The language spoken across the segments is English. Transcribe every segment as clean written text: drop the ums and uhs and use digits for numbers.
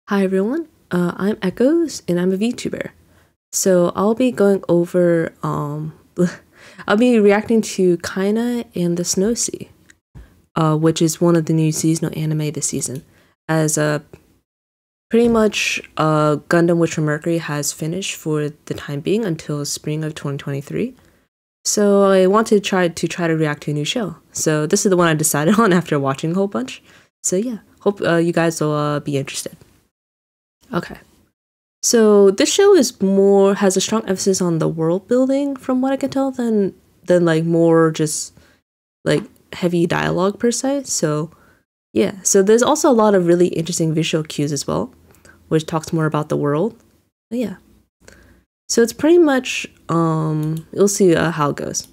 Hi everyone, I'm Echoes and I'm a VTuber. So I'll be going over, I'll be reacting to Kaina and the Snow Sea, which is one of the new seasonal anime this season. As pretty much Gundam Witch from Mercury has finished for the time being until spring of 2023. So I wanted to try to react to a new show. So this is the one I decided on after watching a whole bunch. So yeah, hope you guys will be interested. Okay. So this show has a strong emphasis on the world building from what I can tell than like more just like heavy dialogue per se. So yeah. So there's also a lot of really interesting visual cues as well, which talks more about the world. But yeah. So it's pretty much you'll see how it goes.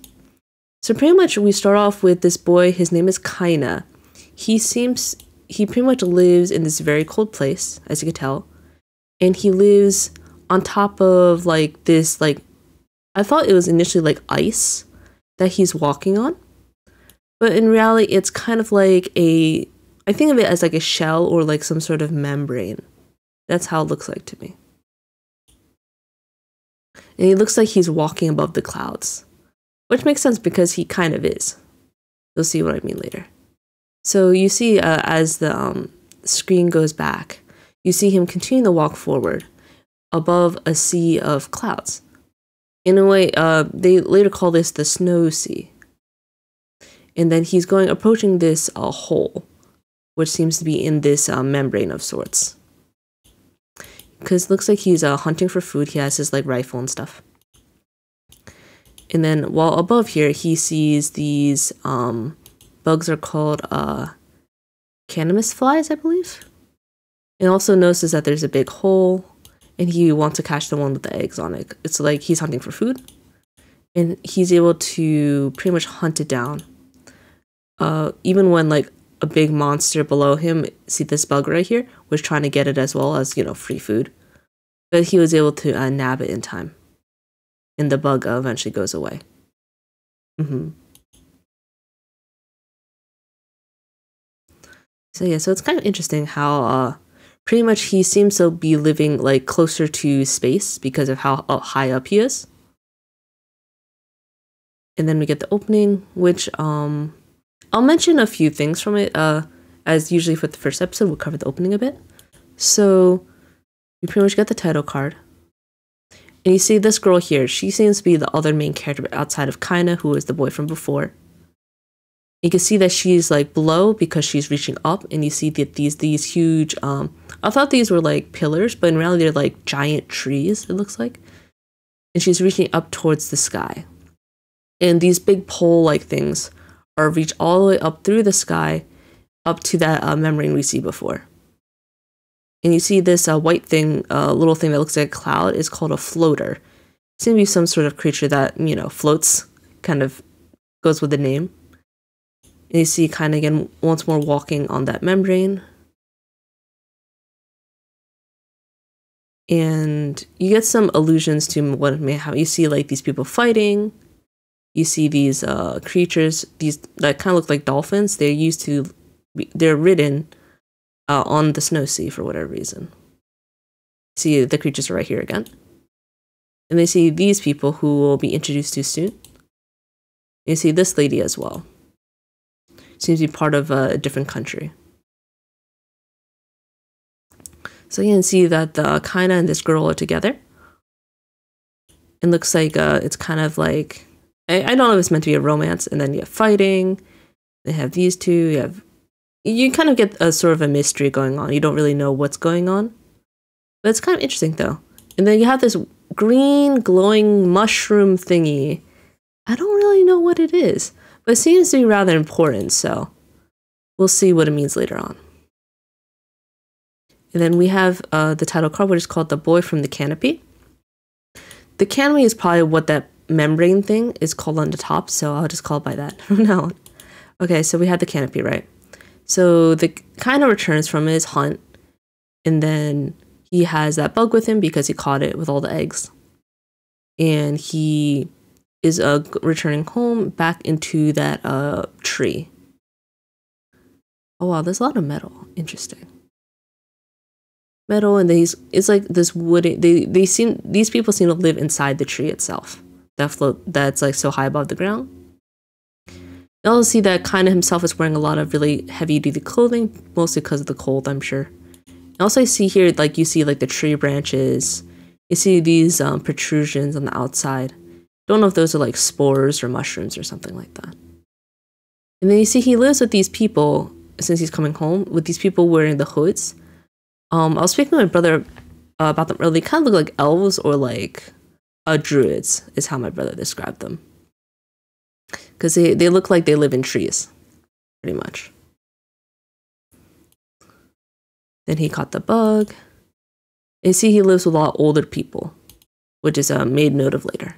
So pretty much we start off with this boy, his name is Kaina. He pretty much lives in this very cold place, as you can tell. And he lives on top of like this, like, I thought it was initially like ice that he's walking on. But in reality, it's kind of like I think of it as like a shell or like some sort of membrane. That's how it looks like to me. And he looks like he's walking above the clouds, which makes sense because he kind of is. You'll see what I mean later. So you see as the screen goes back, you see him continue to walk forward above a sea of clouds. In a way, they later call this the Snow Sea. And then he's approaching this hole, which seems to be in this membrane of sorts. Because it looks like he's hunting for food. He has his like rifle and stuff. And then while above here, he sees these bugs are called cannabis flies, I believe. And also notices that there's a big hole, and he wants to catch the one with the eggs on it. It's like he's hunting for food, and he's able to pretty much hunt it down. Even when like a big monster below him, see this bug right here, was trying to get it as well as, you know, free food. But he was able to nab it in time, and the bug eventually goes away. So yeah, so it's kind of interesting how pretty much he seems to be living like closer to space because of how high up he is. And then we get the opening, which I'll mention a few things from it. As usually for the first episode, we'll cover the opening a bit. So you pretty much get the title card. And you see this girl here, she seems to be the other main character outside of Kaina, who is the boy from before. You can see that she's like below because she's reaching up, and you see that these huge I thought these were like pillars, but in reality they're like giant trees, it looks like. And she's reaching up towards the sky. And these big pole like things are reached all the way up through the sky up to that membrane we see before. And you see this white thing, little thing that looks like a cloud, is called a floater. It seems to be some sort of creature that, you know, floats, kind of goes with the name. And you see kind of again once more walking on that membrane. And you get some allusions to what it may have. You see like these people fighting. You see these creatures, these that kind of look like dolphins. They're ridden on the Snow Sea for whatever reason. See, the creatures are right here again. And they see these people who will be introduced to soon. You see this lady as well. Seems to be part of a different country. So you can see that the Kaina and this girl are together. It looks like it's kind of like, I don't know if it's meant to be a romance, and then you have fighting. They have these two. You kind of get a sort of a mystery going on. You don't really know what's going on. But it's kind of interesting though. And then you have this green glowing mushroom thingy. I don't really know what it is, but it seems to be rather important, so we'll see what it means later on. And then we have the title card, which is called The Boy from the Canopy. The canopy is probably what that membrane thing is called on the top, so I'll just call it by that from now on. Okay, so we had the canopy, right? So the kind of returns from his hunt, and then he has that bug with him because he caught it with all the eggs. And he is returning home back into that tree. Oh wow, there's a lot of metal. Interesting. metal, and it's like this wooden. These people seem to live inside the tree itself. That's like so high above the ground. You also see that Kaina himself is wearing a lot of really heavy-duty clothing, mostly because of the cold, I'm sure. And also, I see here, like, you see, like, the tree branches. You see these protrusions on the outside. Don't know if those are, like, spores or mushrooms or something like that. And then you see he lives with these people, since he's coming home, with these people wearing the hoods. I was speaking to my brother about them earlier. They kind of look like elves or, like, druids, is how my brother described them. Because they look like they live in trees, pretty much. Then he caught the bug. And you see he lives with a lot of older people, which is made note of later.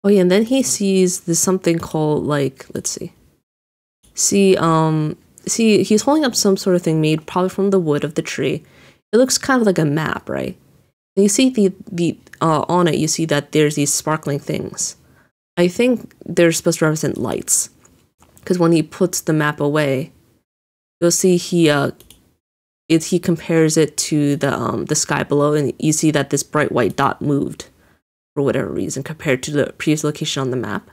Oh yeah, and then he sees there's something called, like, let's see. See, he's holding up some sort of thing made probably from the wood of the tree. It looks kind of like a map, right? And you see the on it, you see that there's these sparkling things. I think they're supposed to represent lights. Because when he puts the map away, you'll see he compares it to the sky below, and you see that this bright white dot moved for whatever reason compared to the previous location on the map.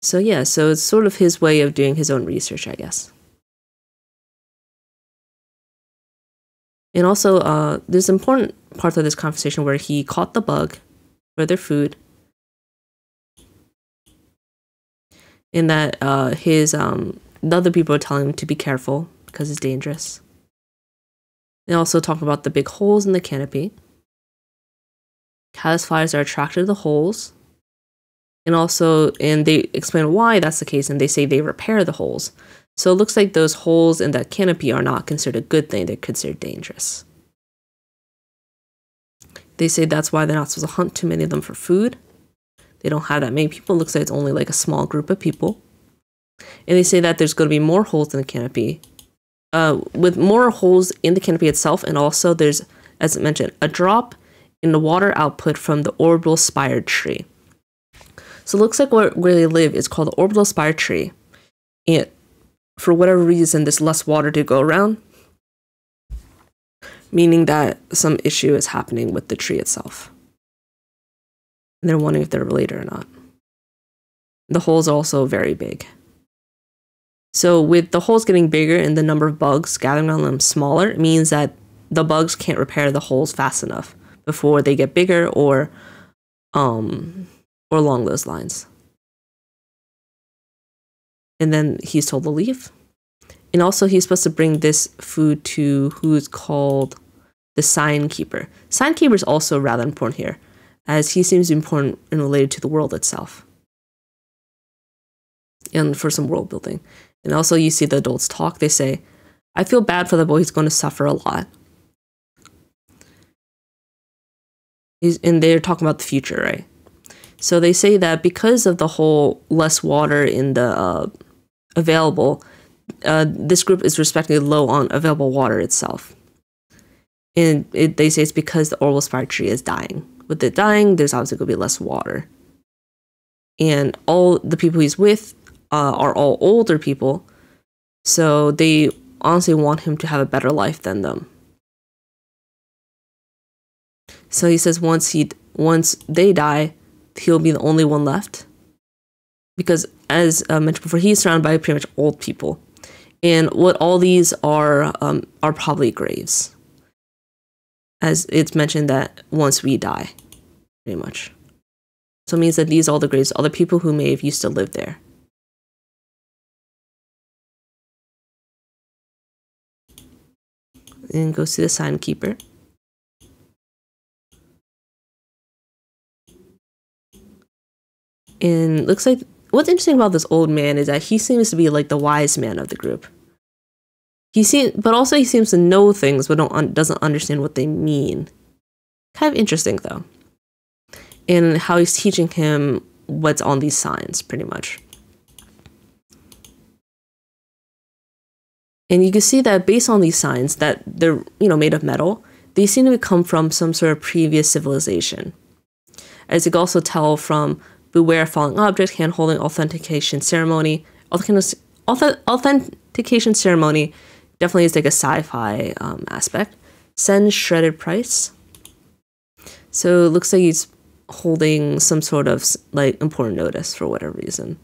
So yeah, so it's sort of his way of doing his own research, I guess. And also, there's important parts of this conversation where he caught the bug for their food. In that the other people are telling him to be careful because it's dangerous. They also talk about the big holes in the canopy. Caddisflies are attracted to the holes. And they explain why that's the case, and they say they repair the holes. So it looks like those holes in that canopy are not considered a good thing, they're considered dangerous. They say that's why they're not supposed to hunt too many of them for food. They don't have that many people, it looks like it's only like a small group of people. And they say that there's going to be more holes in the canopy, with more holes in the canopy itself, and also there's, as I mentioned, a drop in the water output from the orbital spired tree. So it looks like where they live is called the orbital spire tree. And for whatever reason, there's less water to go around, meaning that some issue is happening with the tree itself. And they're wondering if they're related or not. The holes are also very big. So with the holes getting bigger and the number of bugs gathering on them smaller, it means that the bugs can't repair the holes fast enough before they get bigger or along those lines. And then he's told to leave. And also he's supposed to bring this food to who's called the sign keeper. Sign keeper is also rather important here, as he seems important and related to the world itself. And for some world building. And also you see the adults talk. They say, I feel bad for the boy, he's going to suffer a lot. And they're talking about the future, right? So they say that because of the whole less water in the available, this group is respectively low on available water itself. And they say it's because the orbital spire tree is dying. With it dying, there's obviously going to be less water. And all the people he's with are all older people, so they honestly want him to have a better life than them. So he says once they die, he'll be the only one left. Because as mentioned before, he's surrounded by pretty much old people. And what all these are probably graves. As it's mentioned that once we die, pretty much. So it means that these are all the graves, all the people who may have used to live there. And goes to the sign keeper. And looks like what's interesting about this old man is that he seems to be like the wise man of the group. But also he seems to know things, but doesn't understand what they mean. Kind of interesting though, and how he's teaching him what's on these signs, pretty much. And you can see that based on these signs that they're, made of metal, they seem to come from some sort of previous civilization. As you can also tell from beware falling object, hand-holding, authentication ceremony. Authentication ceremony definitely is like a sci-fi aspect. Send shredded price. So it looks like he's holding some sort of like important notice for whatever reason.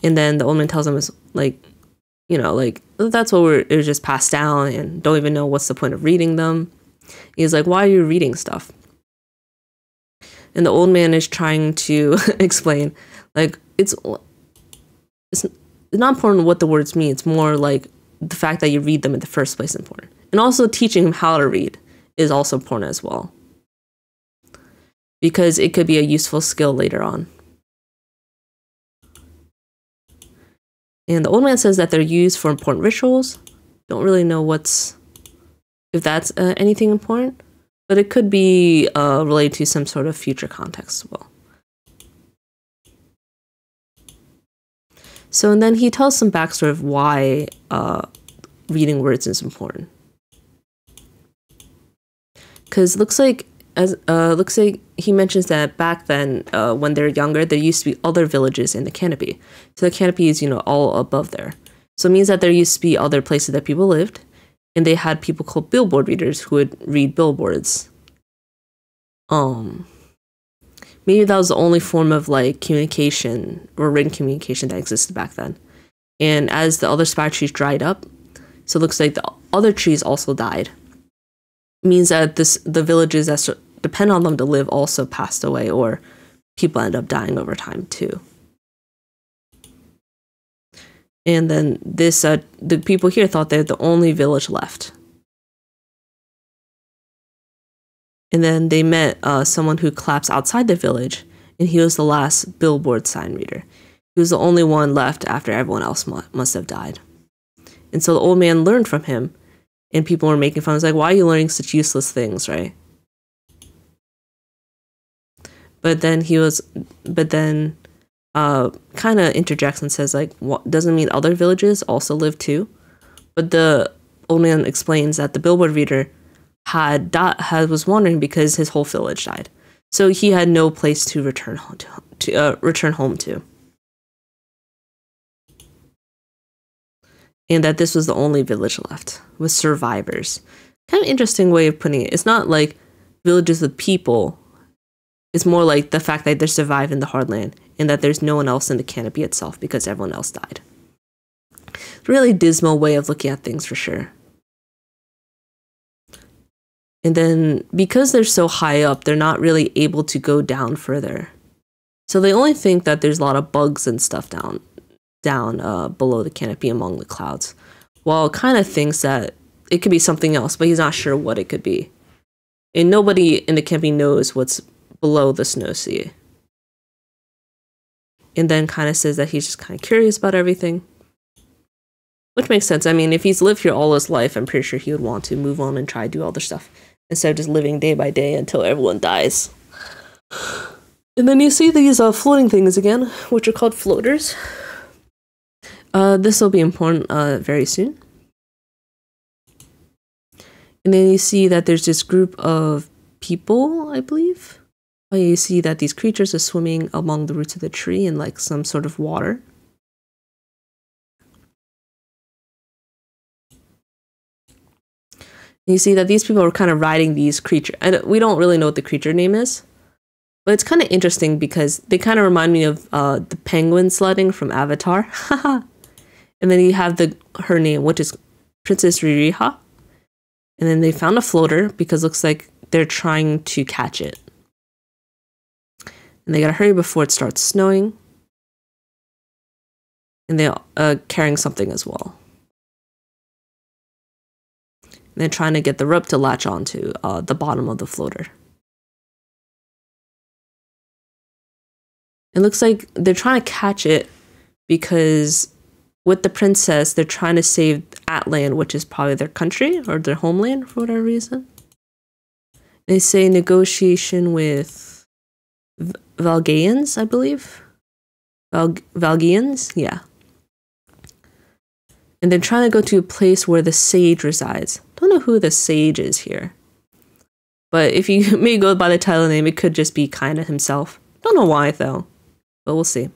And then the old man tells him is like, that's what it was just passed down and don't even know what's the point of reading them. He's like, why are you reading stuff? And the old man is trying to explain, like, it's not important what the words mean. It's more like the fact that you read them in the first place is important. And also teaching him how to read is also important as well, because it could be a useful skill later on. And the old man says that they're used for important rituals. Don't really know if that's anything important, but it could be related to some sort of future context as well. So, and then he tells some backstory of why reading words is important. Because looks like he mentions that back then, when they're younger, there used to be other villages in the canopy. So the canopy is, all above there. So it means that there used to be other places that people lived, and they had people called billboard readers who would read billboards. Maybe that was the only form of like communication or written communication that existed back then. And as the other spider trees dried up, so it looks like the other trees also died. It means that the villages that depend on them to live also passed away, or people end up dying over time too. And then the people here thought they're the only village left. And then they met someone who collapsed outside the village, and he was the last billboard sign reader. He was the only one left after everyone else must have died. And so the old man learned from him, and people were making fun. It was like, why are you learning such useless things, right? But then kind of interjects and says, like, what doesn't mean other villages also live too? But the old man explains that the billboard reader was wandering because his whole village died, so he had no place to return home to, and that this was the only village left with survivors. Kind of interesting way of putting it. It's not like villages with people. It's more like the fact that they survive in the hardland and that there's no one else in the canopy itself because everyone else died. Really dismal way of looking at things for sure. And then because they're so high up, they're not really able to go down further. So they only think that there's a lot of bugs and stuff down below the canopy among the clouds. Well, kind of thinks that it could be something else, but he's not sure what it could be. And nobody in the canopy knows what's below the snow sea. And then kind of says that he's just kind of curious about everything. Which makes sense. I mean, if he's lived here all his life, I'm pretty sure he would want to move on and try to do other stuff, instead of just living day by day until everyone dies. And then you see these floating things again, which are called floaters. This will be important very soon. And then you see that there's this group of people, I believe. You see that these creatures are swimming along the roots of the tree in like some sort of water. You see that these people are kind of riding these creatures. And we don't really know what the creature name is. But it's kind of interesting because they kind of remind me of the penguin sledding from Avatar. And then you have her name, which is Princess Ririha. And then they found a floater because it looks like they're trying to catch it. And they gotta hurry before it starts snowing. And they're carrying something as well. And they're trying to get the rope to latch onto the bottom of the floater. It looks like they're trying to catch it because with the princess, they're trying to save Atlan, which is probably their country or their homeland for whatever reason. They say negotiation with Valgaians, I believe. Valgaians? Yeah. And then trying to go to a place where the sage resides. Don't know who the sage is here. But if you may go by the title name, it could just be Kaina himself. Don't know why though, but we'll see.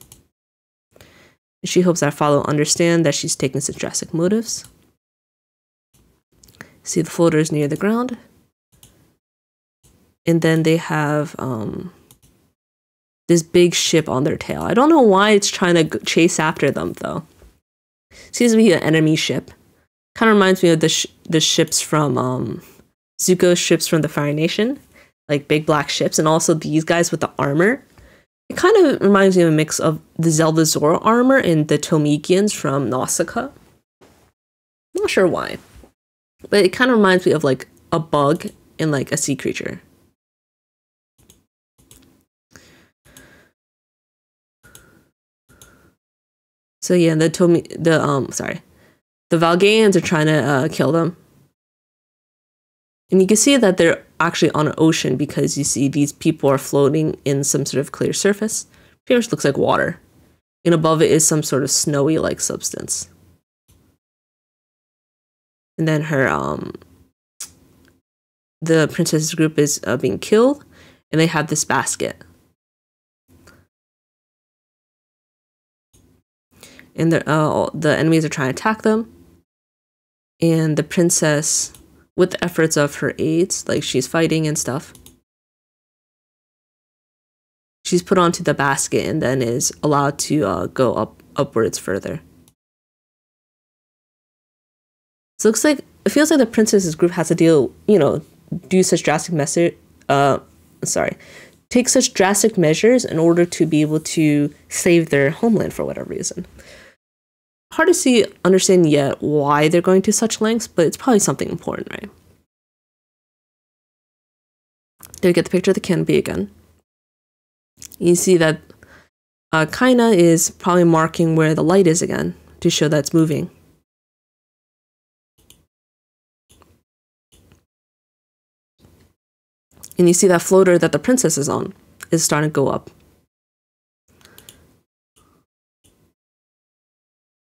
She hopes that Follow understand that she's taking such drastic motives. See the floaters near the ground. And then they have this big ship on their tail. I don't know why it's trying to chase after them though. Seems to be an enemy ship. Kind of reminds me of the ships from Zuko's ships from the Fire Nation, like big black ships, and also these guys with the armor. It kind of reminds me of a mix of the Zelda Zora armor and the Tomikians from Nausicaa. Not sure why, but it kind of reminds me of like a bug and like a sea creature. So yeah, the Valgaians are trying to kill them. And you can see that they're actually on an ocean because you see these people are floating in some sort of clear surface. Pretty much looks like water. And above it is some sort of snowy-like substance. And then the princess group is being killed, and they have this basket. And the enemies are trying to attack them. And the princess, with the efforts of her aides, like she's fighting and stuff, she's put onto the basket and then is allowed to go upwards further. So it looks like, it feels like the princess's group has to take such drastic measures in order to be able to save their homeland for whatever reason. Hard to understand yet why they're going to such lengths, but it's probably something important, right? There we get the picture of the canopy again. You see that Kaina is probably marking where the light is again to show that it's moving. And you see that floater that the princess is on is starting to go up.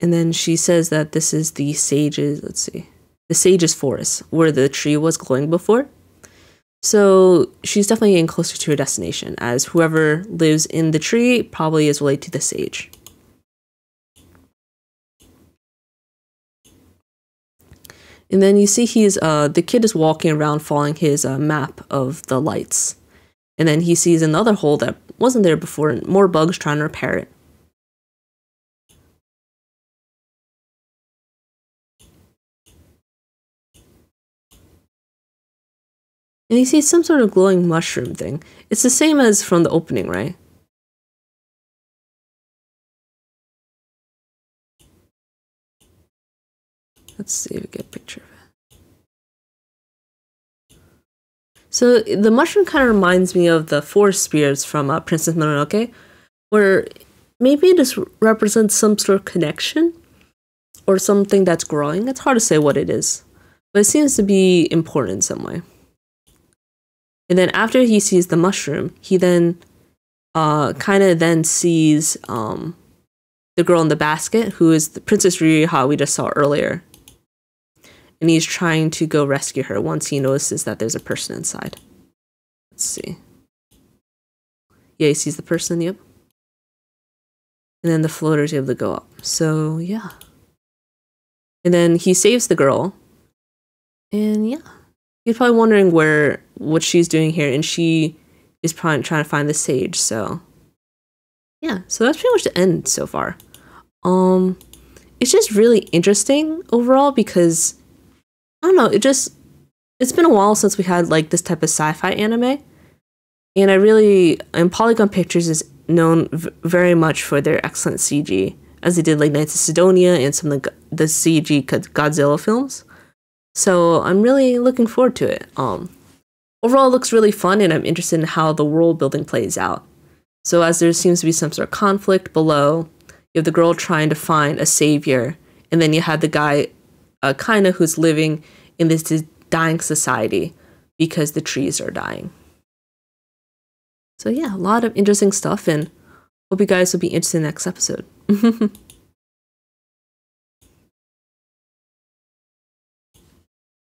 And then she says that this is the sage's, the sage's forest, where the tree was glowing before. So she's definitely getting closer to her destination, as whoever lives in the tree probably is related to the sage. And then you see the kid is walking around following his map of the lights. And then he sees another hole that wasn't there before, and more bugs trying to repair it. And you see some sort of glowing mushroom thing. It's the same as from the opening, right? Let's see if we get a picture of it. So the mushroom kind of reminds me of the forest spirits from Princess Mononoke, where maybe it just represents some sort of connection or something that's growing. It's hard to say what it is, but it seems to be important in some way. And then after he sees the mushroom, he then kind of then sees the girl in the basket, who is the Princess Ryuha we just saw earlier. And he's trying to go rescue her once he notices that there's a person inside. Let's see. Yeah, he sees the person, yep. And then the floater is able to go up. So, yeah. And then he saves the girl. And yeah. You're probably wondering what she's doing here, and she is probably trying to find the sage, so yeah, so that's pretty much the end so far. It's just really interesting overall because I don't know, it's been a while since we had like this type of sci-fi anime, and Polygon Pictures is known very much for their excellent CG, as they did like Knights of Sidonia and some of the CG Godzilla films. So I'm really looking forward to it. Overall, it looks really fun, and I'm interested in how the world building plays out. So as there seems to be some sort of conflict below, you have the girl trying to find a savior, and then you have the guy, Kaina, who's living in this dying society because the trees are dying. So yeah, a lot of interesting stuff, and hope you guys will be interested in the next episode.